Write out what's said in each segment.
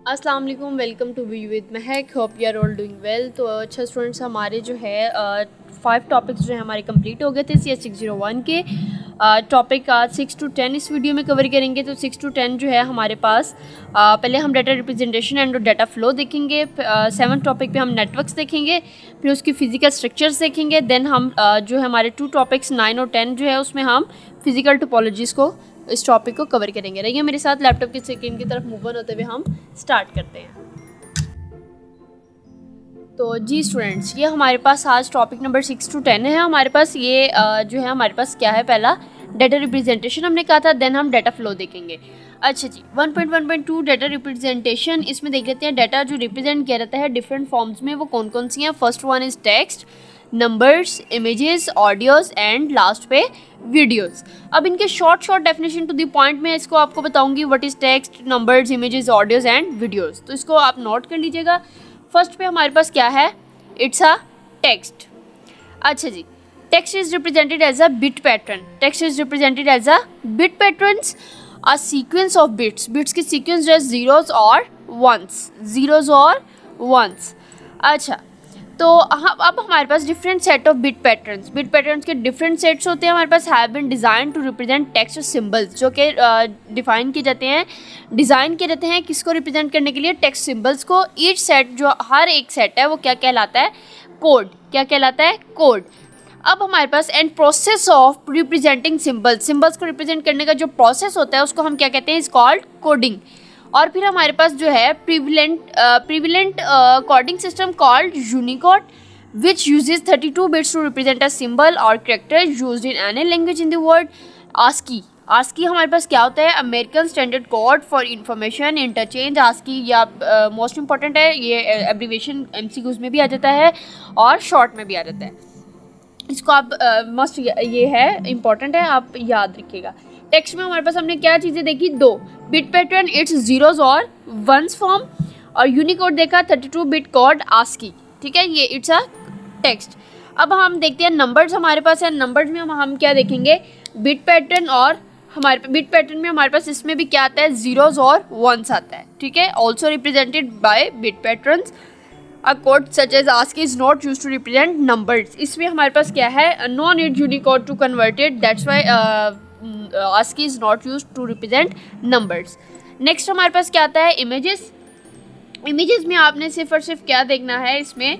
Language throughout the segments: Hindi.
अस्सलाम वालेकुम, welcome to be with Mehak. Hope you are all doing well. तो अच्छा स्टूडेंट्स, हमारे जो है 5 टॉपिक्स जो है हमारे कंप्लीट हो गए थे CS 601 के। टॉपिक आज 6 to 10 इस वीडियो में कवर करेंगे। तो 6 to 10 जो है हमारे पास पहले हम data representation and data flow देखेंगे। 7 टॉपिक पे हम नेटवर्क्स देखेंगे, फिर उसकी फ़िज़िकल स्ट्रक्चर्स देखेंगे। देन हम जो है हमारे 2 टॉपिक्स 9 और 10 जो है उसमें हम फिज़िकल टोपोलॉजीज़ को इस टॉपिक को कवर करेंगे। रहिए मेरे साथ, लैपटॉप की स्क्रीन की तरफ मूव ऑन होते हुए हम स्टार्ट करते हैं। तो जी स्टूडेंट्स, ये हमारे पास आज टॉपिक नंबर 6 to 10 है। हमारे पास ये जो है हमारे पास क्या है, पहला डाटा रिप्रेजेंटेशन हमने कहा था, देन हम डाटा फ्लो देखेंगे। अच्छा जी, 1.1.2 डाटा रिप्रेजेंटेशन, इसमें देख लेते हैं डाटा जो रिप्रेजेंट किया जाता है डिफरेंट फॉर्म्स में वो कौन कौन सी हैं। First one is text, numbers, images, audios and last पे वीडियोज़। अब इनके short definition to the point में इसको आपको बताऊंगी। What is text, numbers, images, audios and videos. तो इसको आप नोट कर लीजिएगा। फर्स्ट पे हमारे पास क्या है, इट्स अ टेक्स्ट। अच्छा जी, text is represented as a bit pattern. Text is represented as a bit patterns, a sequence of bits. Bits की सीक्वेंस जो है ज़ीरोज़ और वंस, ज़ीरोज़ और वंस। अच्छा, तो अब हमारे पास different set of bit patterns के डिफरेंट सेट्स होते हैं हमारे पास। Have been design to represent text symbols, जो कि डिफाइन किए जाते हैं, डिज़ाइन किए जाते हैं किसको रिप्रेजेंट करने के लिए, टेक्स्ट सिंबल्स को। ईच सेट, जो हर एक सेट है वो क्या कहलाता है, कोड। क्या कहलाता है, कोड। अब हमारे पास and process of representing symbols, symbols को रिप्रेजेंट करने का जो प्रोसेस होता है उसको हम क्या कहते हैं, इज कॉल्ड कोडिंग। और फिर हमारे पास जो है prevalent coding system called Unicode, which uses 32 bits to represent a symbol or character used in any language in the world. ASCII, ASCII हमारे पास क्या होता है, American standard code for information interchange. ASCII या मोस्ट इंपॉर्टेंट है, ये एब्रीवेशन MCQs में भी आ जाता है और शॉर्ट में भी आ जाता है। इसको आप मस्ट ये है, इंपॉर्टेंट है, आप याद रखिएगा। टेक्स्ट में हमारे पास हमने क्या चीज़ें देखी, दो बिट पैटर्न, इट्स ज़ीरोज़ और वंस फॉर्म, और यूनिकोड देखा 32 बिट कोड ASCII। ठीक है, ये इट्स अ टेक्स्ट। अब हम देखते हैं नंबर्स हमारे पास है। नंबर्स में हम क्या देखेंगे, बिट पैटर्न, और हमारे बिट पैटर्न में हमारे पास इसमें भी क्या आता है, ज़ीरोज़ और वंस आता है। ठीक है, also represented by bit patterns. A code such as ASCII is not used to represent numbers. इसमें हमारे पास क्या है, no need Unicode to convert it. That's why ASCII is not used to represent numbers. Next हमारे पास क्या आता है, images. Images में आपने सिर्फ और सिर्फ क्या देखना है, इसमें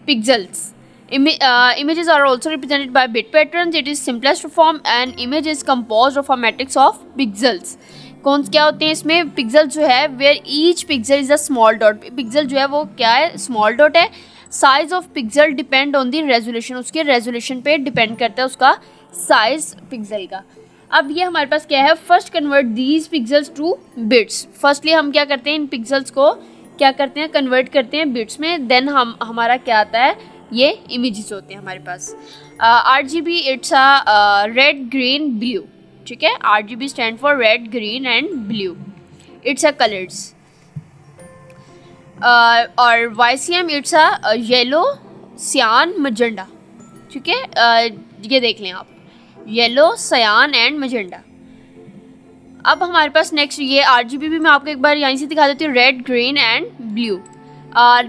pixels. Images are also represented by bit patterns. It is simplest form. An image is composed of a matrix of pixels. कौन क्या होते हैं इसमें, पिक्सल जो है, where each pixel is a small dot. Pixel जो है वो क्या है, स्मॉल डॉट है। Size of pixel depend on the resolution, उसके रेजोल्यूशन पे डिपेंड करता है उसका साइज पिक्सल का। अब ये हमारे पास क्या है, first convert these pixels to bits. Firstly हम क्या करते हैं, इन पिक्सल्स को क्या करते हैं, कन्वर्ट करते हैं बिट्स में। देन हम हमारा क्या आता है, ये इमेजेस होते हैं हमारे पास। RGB, it's a red green blue. ठीक है, RGB stand for red green and blue, it's a colours. और YCM, इट्स अ येलो सियान मजेंडा। ठीक है, ये देख लें आप, येलो सियान एंड मजेंडा। अब हमारे पास नेक्स्ट ये RGB भी मैं आपको एक बार यहीं से दिखा देती हूँ, red green and blue.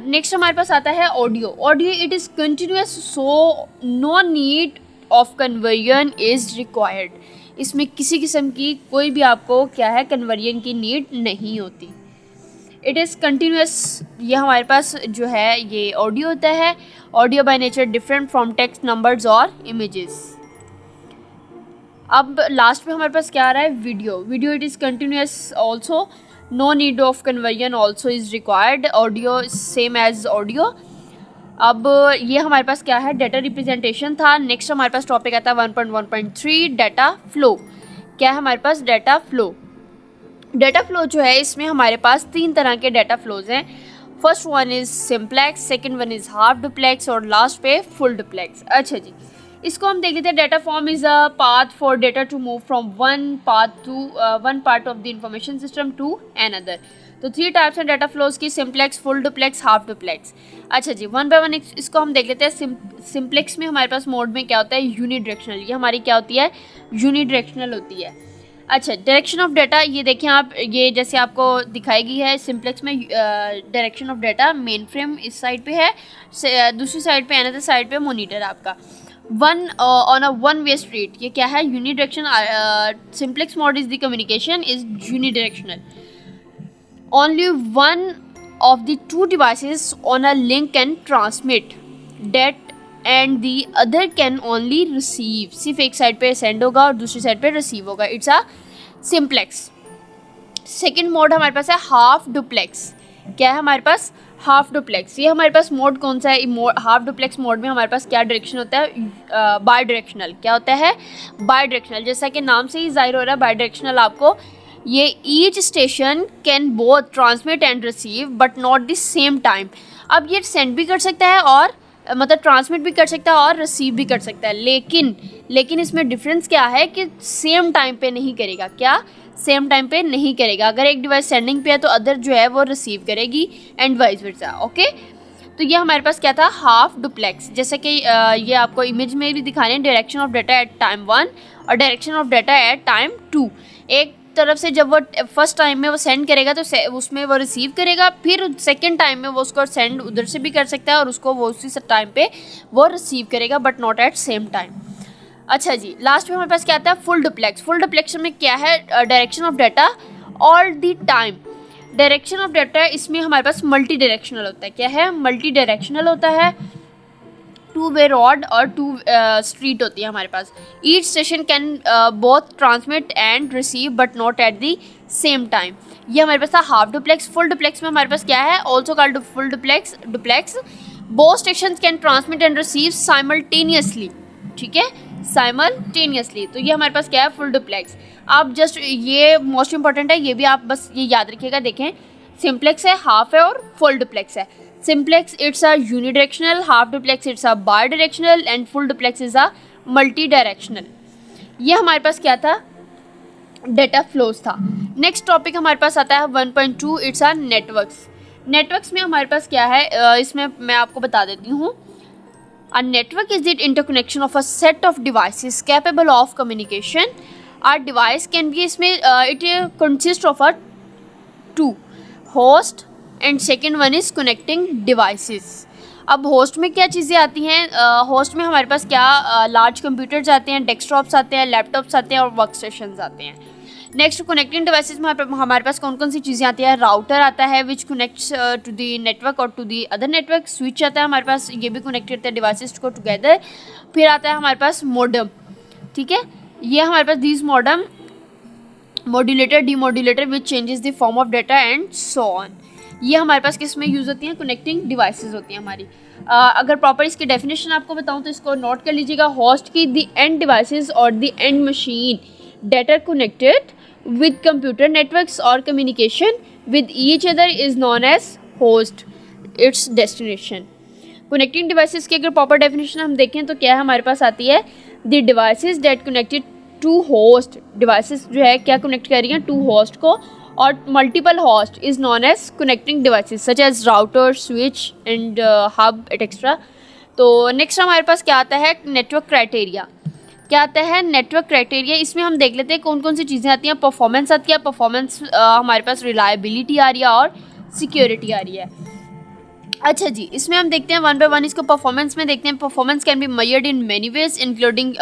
Next हमारे पास आता है audio. Audio, it is continuous, so no need of conversion is required. इसमें किसी किस्म की कोई भी आपको क्या है, कन्वर्जन की नीड नहीं होती। इट इज़ कंटिन्यूस, ये हमारे पास जो है ये ऑडियो होता है। Audio by nature different from text, numbers और इमेजेस। अब लास्ट में हमारे पास क्या आ रहा है, video. Video, it is continuous also, no need of conversion also is required. Audio same as audio. अब ये हमारे पास क्या है, डाटा रिप्रेजेंटेशन था। नेक्स्ट हमारे पास टॉपिक आता है 1.1.3 डाटा फ्लो। क्या है हमारे पास, डाटा फ्लो। डाटा फ्लो जो है, इसमें हमारे पास 3 तरह के डाटा फ्लोज हैं। First one is simplex, second one is half duplex, और लास्ट पे फुल डुप्लेक्स। अच्छा जी, इसको हम देख लेते हैं। Data form is a path for data to move from one part of the information system to another. तो 3 टाइप्स हैं डाटा फ्लोज की, simplex, full duplex, half duplex. अच्छा जी, वन बाय वन इसको हम देख लेते हैं। सिंप्लेक्स में हमारे पास मोड में क्या होता है, यूनिडायरेक्शनल। ये हमारी क्या होती है, यूनिडायरेक्शनल होती है। अच्छा, डायरेक्शन ऑफ डाटा, ये देखें आप, ये जैसे आपको दिखाई गई है सिंप्लेक्स में, direction of data main frame इस साइड पे है, दूसरी साइड पे अनदर साइड पे मॉनिटर आपका। One on a one way street, ये क्या है, unidirection, simplex mode is the communication is unidirectional, only one of the two devices on a link can transmit that and the other can only receive, सिर्फ एक साइड पे सेंड होगा और दूसरी साइड पे रिसीव होगा, it's a simplex. Second mode हमारे पास है हाफ डुप्लेक्स। क्या है हमारे पास, हाफ डुप्लेक्स। ये हमारे पास मोड कौन सा है, हाफ डुप्लेक्स मोड में हमारे पास क्या डायरेक्शन होता है, बाई डायरेक्शनल। क्या होता है, बाई डायरेक्शनल, जैसा कि नाम से ही जाहिर हो रहा है बाई डायरेक्शनल आपको, ये each station can both transmit and receive but not the same time. अब ये सेंड भी कर सकता है और मतलब ट्रांसमिट भी कर सकता है और रिसीव भी कर सकता है, लेकिन इसमें डिफरेंस क्या है कि सेम टाइम पे नहीं करेगा। क्या, सेम टाइम पे नहीं करेगा। अगर एक डिवाइस सेंडिंग पे है तो अदर जो है वो रिसीव करेगी एंड वाइस वर्सा। ओके, तो ये हमारे पास क्या था, हाफ डुप्लेक्स। जैसे कि ये आपको इमेज में भी दिखा रहे हैं, direction of data at time 1 और direction of data at time 2। एक तरफ से जब वो फर्स्ट टाइम में वो सेंड करेगा तो उसमें वो रिसीव करेगा, फिर सेकंड टाइम में वो उसको सेंड उधर से भी कर सकता है और उसको वो उसी टाइम पे वो रिसीव करेगा but not eight same time. अच्छा जी, लास्ट में हमारे पास क्या आता है, फुल डुप्लेक्स। फुल डुप्लेक्स में क्या है, direction of data all the time. Direction of data इसमें हमारे पास मल्टी डायरेक्शनल होता है। क्या है, मल्टी डायरेक्शनल होता है। टू वे रॉड और टू स्ट्रीट होती है हमारे पास। Each station can both transmit and receive but not at the same time. ये हमारे पास था हाफ डुप्लेक्स। फुल डुप्लेक्स में हमारे पास क्या है, also called full duplex both station can transmit and receive simultaneously. ठीक है, साइमल्टेनियसली। तो ये हमारे पास क्या है, फुल डुप्लेक्स। आप जस्ट ये मोस्ट इंपॉर्टेंट है, ये भी आप बस ये याद रखिएगा। देखें, सिंप्लेक्स है, हाफ है और फुल डुप्लेक्स है। Simplex it's a unidirectional, half duplex it's a bidirectional and full duplex is a multidirectional। ये हमारे पास क्या था, डेटा फ्लोज था। नेक्स्ट टॉपिक हमारे पास आता है 1.2 इट्स आ नेटवर्क्स। नेटवर्क्स में हमारे पास क्या है, इसमें मैं आपको बता देती हूँ। A network is the interconnection of a set of devices capable of communication। A device can be इसमें it consists of a two host and second one is connecting devices. अब होस्ट में क्या चीज़ें आती हैं, होस्ट में हमारे पास क्या, लार्ज कंप्यूटर्स आते हैं, डेस्कटॉप्स आते हैं, लैपटॉप्स आते हैं और वर्क स्टेशंस आते हैं। नेक्स्ट कनेक्टिंग डिवाइसेस में हमारे पास कौन कौन सी चीज़ें आती हैं, राउटर आता है which connects to the network और to the other network. Switch आता है हमारे पास, ये भी कनेक्ट करते हैं डिवाइसेस को टुगेदर। फिर आता है हमारे पास मॉडेम। ठीक है, ये हमारे पास these modem, modulator, demodulator which changes the form of data and so on. ये हमारे पास किस में यूज़ होती हैं, कनेक्टिंग डिवाइसेस होती हैं हमारी। अगर प्रॉपर इसकी डेफिनेशन आपको बताऊं तो इसको नोट कर लीजिएगा। होस्ट की द एंड डिवाइसेस और the end machine data connected with computer networks और communication with each other is known as host, its destination. Connecting devices की अगर प्रॉपर डेफिनेशन हम देखें तो क्या है, हमारे पास आती है the devices that connected to host. Devices जो है क्या कनेक्ट कर रही हैं, टू होस्ट को, और multiple host is known as connecting devices such as router, switch and hub etcetera. तो नेक्स्ट हमारे पास क्या आता है, नेटवर्क क्राइटेरिया। क्या आता है, नेटवर्क क्राइटेरिया। इसमें हम देख लेते हैं कौन कौन सी चीज़ें आती हैं। परफॉर्मेंस आती है, परफॉर्मेंस हमारे पास रिलायबिलिटी आ रही है और सिक्योरिटी आ रही है। अच्छा जी, इसमें हम देखते हैं वन बाय वन इसको परफॉर्मेंस में देखते हैं। Performance can be measured in many ways including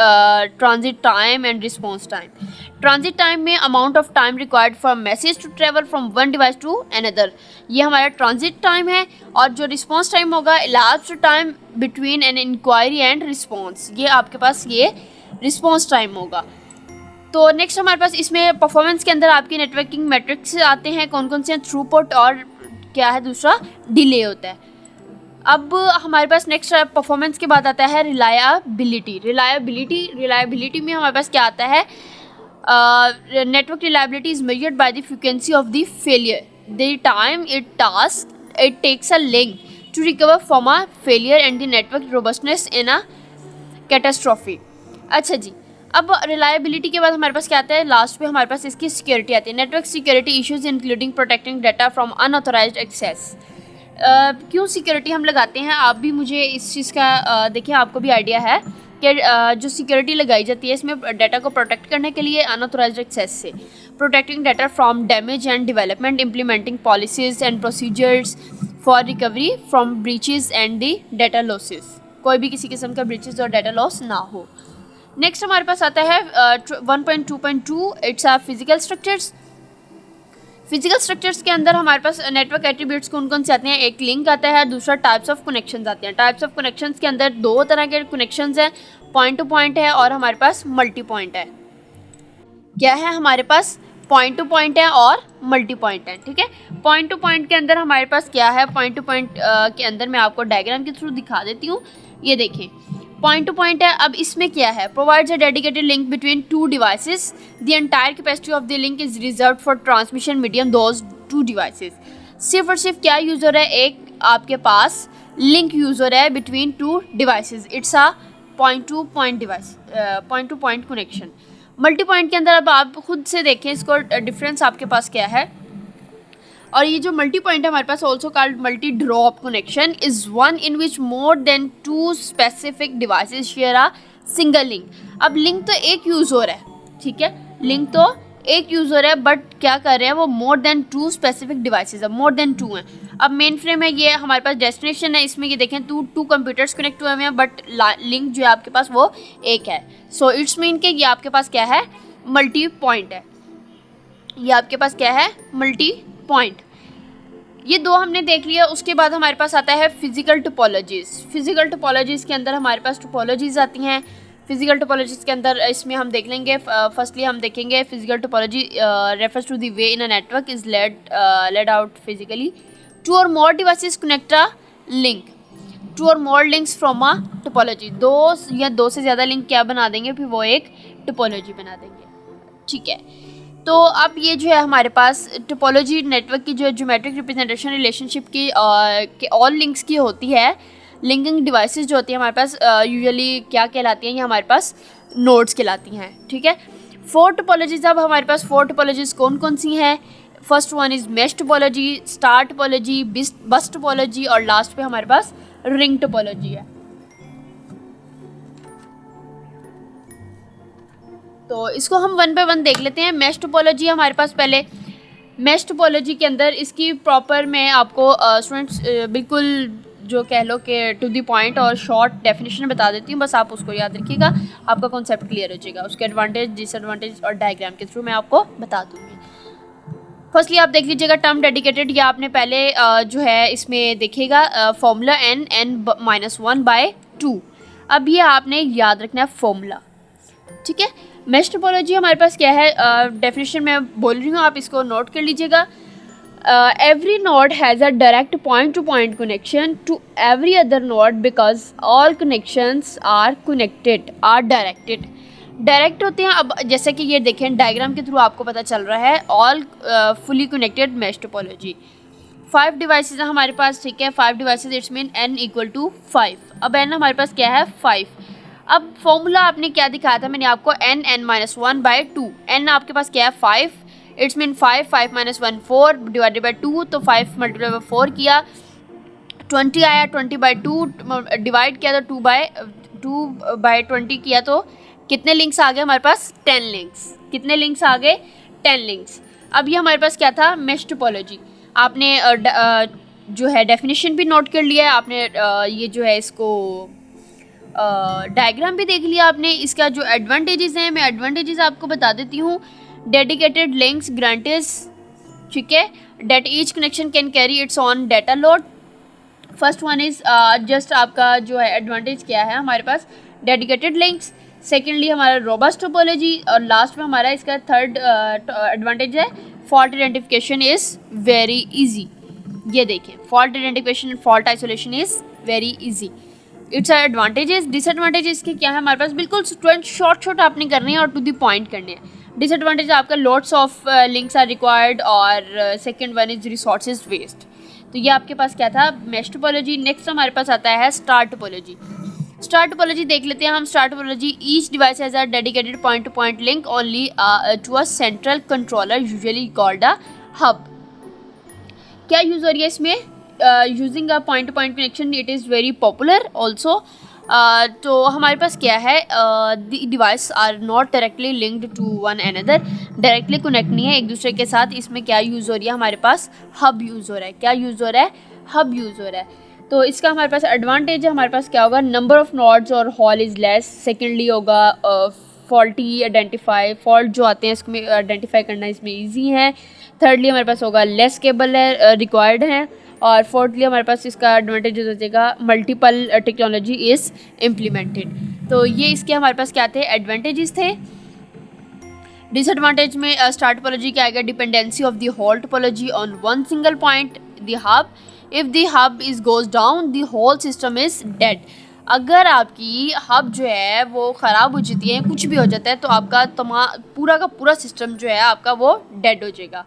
transit time and response time. Transit time में amount of time required for message to travel from one device to another, ये हमारा ट्रांजिट टाइम है। और जो रिस्पॉन्स टाइम होगा, elapsed time between an inquiry and response, ये आपके पास ये रिस्पॉन्स टाइम होगा। तो नेक्स्ट हमारे पास इसमें परफॉर्मेंस के अंदर आपके नेटवर्किंग मैट्रिक्स आते हैं, कौन कौन से हैं, थ्रूपुट और क्या है दूसरा, डिले होता है। अब हमारे पास नेक्स्ट परफॉर्मेंस के बाद आता है रिलायबिलिटी। रिलायबिलिटी में हमारे पास क्या आता है, network reliability is measured by the frequency of the failure, the time it takes a link to recover from a failure and the network robustness in a catastrophe. अच्छा जी, अब रिलायबिलिटी के बाद हमारे पास क्या आता है, लास्ट में हमारे पास इसकी सिक्योरिटी आती है। Network security issues including protecting data from unauthorized access. क्यों सिक्योरिटी हम लगाते हैं, आप भी मुझे इस चीज़ का देखिए आपको भी आइडिया है के जो सिक्योरिटी लगाई जाती है इसमें डाटा को प्रोटेक्ट करने के लिए अनऑथोराइज्ड एक्सेस से, protecting data from damage and development, implementing policies and procedures for recovery from breaches and the data losses, कोई भी किसी किस्म का ब्रीचेस और डाटा लॉस ना हो। नेक्स्ट हमारे पास आता है 1.2.2, it's a physical structures. Physical structures के अंदर हमारे पास नेटवर्क एट्रीब्यूट्स कौन कौन से आते हैं, एक लिंक आता है, दूसरा टाइप्स ऑफ कनेक्शंस आते हैं। टाइप्स ऑफ कनेक्शंस के अंदर दो तरह के कनेक्शंस हैं, पॉइंट टू पॉइंट है और हमारे पास मल्टी पॉइंट है। क्या है हमारे पास, पॉइंट टू पॉइंट है और मल्टी पॉइंट है, ठीक है। पॉइंट टू पॉइंट के अंदर हमारे पास क्या है, पॉइंट टू पॉइंट के अंदर मैं आपको डायग्राम के थ्रू दिखा देती हूँ। ये देखें, पॉइंट टू पॉइंट है। अब इसमें क्या है, provides a dedicated link between two devices, the entire capacity of the link is reserved for transmission medium those two devices. सिर्फ और सिर्फ क्या यूज़र है, एक आपके पास लिंक यूज़र है between two devices, it's a point to point device, point to point connection. Multi point के अंदर अब आप खुद से देखें इसको डिफरेंस आपके पास क्या है। और ये जो मल्टी पॉइंट है हमारे पास, also called multi drop connection, is one in which more than two specific devices share a single link. अब लिंक तो एक यूज़र है, ठीक है, लिंक तो एक यूज़र है, बट क्या कर रहे हैं वो, more than two specific devices, अब मोर देन टू हैं। अब मेन फ्रेम है, ये हमारे पास डेस्टिनेशन है, इसमें ये देखें टू कंप्यूटर्स कनेक्ट हुए हैं, बट लिंक जो है आपके पास वो एक है। सो इट्स मीन कि ये आपके पास क्या है, मल्टी पॉइंट है, ये आपके पास क्या है, मल्टी पॉइंट। ये दो हमने देख लिया। उसके बाद हमारे पास आता है फिजिकल टोपोलॉजीज़। फिजिकल टोपोलॉजीज़ के अंदर हमारे पास टोपोलॉजीज़ आती हैं। फिजिकल टोपोलॉजीज़ के अंदर इसमें हम देख लेंगे, फर्स्टली हम देखेंगे physical topology refers to the way in a network is laid out physically two or more devices connect a link, two or more links from a topology. दो या दो से ज़्यादा लिंक क्या बना देंगे, फिर वो एक टोपोलॉजी बना देंगे, ठीक है। तो अब ये जो है हमारे पास टोपोलॉजी नेटवर्क की जो ज्योमेट्रिक रिप्रेजेंटेशन रिलेशनशिप की के ऑल लिंक्स की होती है। लिंकिंग डिवाइसेस जो होती है हमारे पास यूजुअली क्या कहलाती हैं, ये हमारे पास नोड्स कहलाती हैं, ठीक है। फोर टोपोलॉजीज, अब हमारे पास फोर टोपोलॉजीज कौन कौन सी हैं। First one is mesh topology, star topology, बस टोपोलॉजी और लास्ट पे हमारे पास रिंग टोपोलॉजी है। तो इसको हम वन बाय वन देख लेते हैं। मैश टोपोलॉजी हमारे पास, पहले मैश टोपोलॉजी के अंदर इसकी प्रॉपर मैं आपको स्टूडेंट्स बिल्कुल जो कह लो कि टू द पॉइंट और शॉर्ट डेफिनेशन बता देती हूँ, बस आप उसको याद रखिएगा, आपका कॉन्सेप्ट क्लियर हो जाएगा। उसके एडवांटेज डिसएडवांटेज और डायग्राम के थ्रू मैं आपको बता दूँगी। फर्स्टली आप देख लीजिएगा टर्म डेडिकेटेड, या आपने पहले जो है इसमें देखिएगा फॉर्मूला n-1/2। अब ये आपने याद रखना है फॉर्मूला, ठीक है। मैश टोपोलॉजी हमारे पास क्या है, डेफिनेशन मैं बोल रही हूँ, आप इसको नोट कर लीजिएगा। Every node has a direct point to point connection to every other node because all connections are connected are directed. Direct होते हैं। अब जैसे कि ये देखें डायग्राम के थ्रू आपको पता चल रहा है, all fully connected mesh topology. 5 devices हैं हमारे पास, ठीक है, 5 डिवाइसेज, इट्स मीन n = 5। अब n हमारे पास क्या है, 5। अब फॉर्मूला आपने क्या दिखाया था, मैंने आपको n-1/2, n आपके पास क्या है 5, इट्स मीन 5 - 1 4 डिवाइडेड बाई 2, तो 5 × 4 किया 20 आया, 20/2 डिवाइड किया तो 2/20 किया तो कितने लिंक्स आ गए हमारे पास, 10 लिंक्स। कितने लिंक्स आ गए, 10 लिंक्स। अब ये हमारे पास क्या था, मैश टोपोलॉजी। आपने जो है डेफिनेशन भी नोट कर लिया है, आपने ये जो है इसको डायग्राम भी देख लिया आपने। इसका जो एडवांटेजेस हैं, मैं एडवांटेजेस आपको बता देती हूँ। डेडिकेटेड लिंक्स ग्रांटेज, ठीक है, that each connection can carry its own data load. First one is just आपका जो है एडवांटेज क्या है हमारे पास, डेडिकेटेड लिंक्स। सेकेंडली हमारा रोबस्ट टोपोलॉजी, और लास्ट में हमारा इसका थर्ड एडवांटेज है fault identification is very easy. ये देखें, fault identification and fault isolation is very easy. Its advantages. Disadvantages के क्या है हमारे पास, बिल्कुल स्टूडेंट शॉर्ट आपने करने हैं और टू द पॉइंट करने हैं। डिसएडवांटेज आपका loads of links are required, और second one is resources waste. तो ये आपके पास क्या था, मैश टोपोलॉजी। नेक्स्ट हमारे पास आता है स्टार टोपोलॉजी। स्टार टोपोलॉजी देख लेते हैं हम। Star topology, each device has a dedicated point to point link only to a central controller usually called a hub. क्या यूज़ हो रही है इसमें, using a point to point connection, it is very popular also. तो हमारे पास क्या है, device are not directly linked to one another, directly connect नहीं है एक दूसरे के साथ। इसमें क्या यूज़ हो रही है, हमारे पास हब यूज़ हो रहा है। क्या यूज़ हो रहा है, हब यूज़ हो रहा है। तो इसका हमारे पास एडवांटेज है, हमारे पास क्या होगा, नंबर ऑफ नोड्स और हॉल इज़ लेस। सेकेंडली होगा फॉल्टी आइडेंटिफाई, फॉल्ट जो आते हैं इसमें आइडेंटिफाई करना इसमें ईजी है। थर्डली हमारे पास होगा लेस केबल है रिक्वायर्ड है। और फोर्थली हमारे पास इसका एडवांटेज हो जाएगा मल्टीपल टेक्नोलॉजी इज़ इम्प्लीमेंटेड। तो ये इसके हमारे पास क्या थे, एडवांटेजेस थे। डिसएडवांटेज में स्टार टोपोलॉजी क्या आएगा, dependency of the whole topology on one single point the hub. If the hub is goes down the whole system is dead. अगर आपकी हब जो है वो ख़राब हो जाती है, कुछ भी हो जाता है, तो आपका पूरा का पूरा सिस्टम जो है आपका वो डेड हो जाएगा।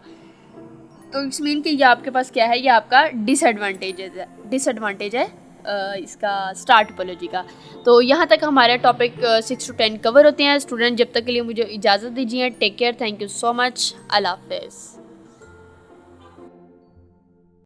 तो इट्स मीन कि ये आपके पास क्या है, ये आपका डिसएडवांटेज है इसका स्टार टोपोलॉजी का। तो यहाँ तक हमारे टॉपिक 6 to 10 कवर होते हैं। स्टूडेंट जब तक के लिए मुझे इजाज़त दीजिए। Take care, thank you so much, अल्लाह हाफ़िज़।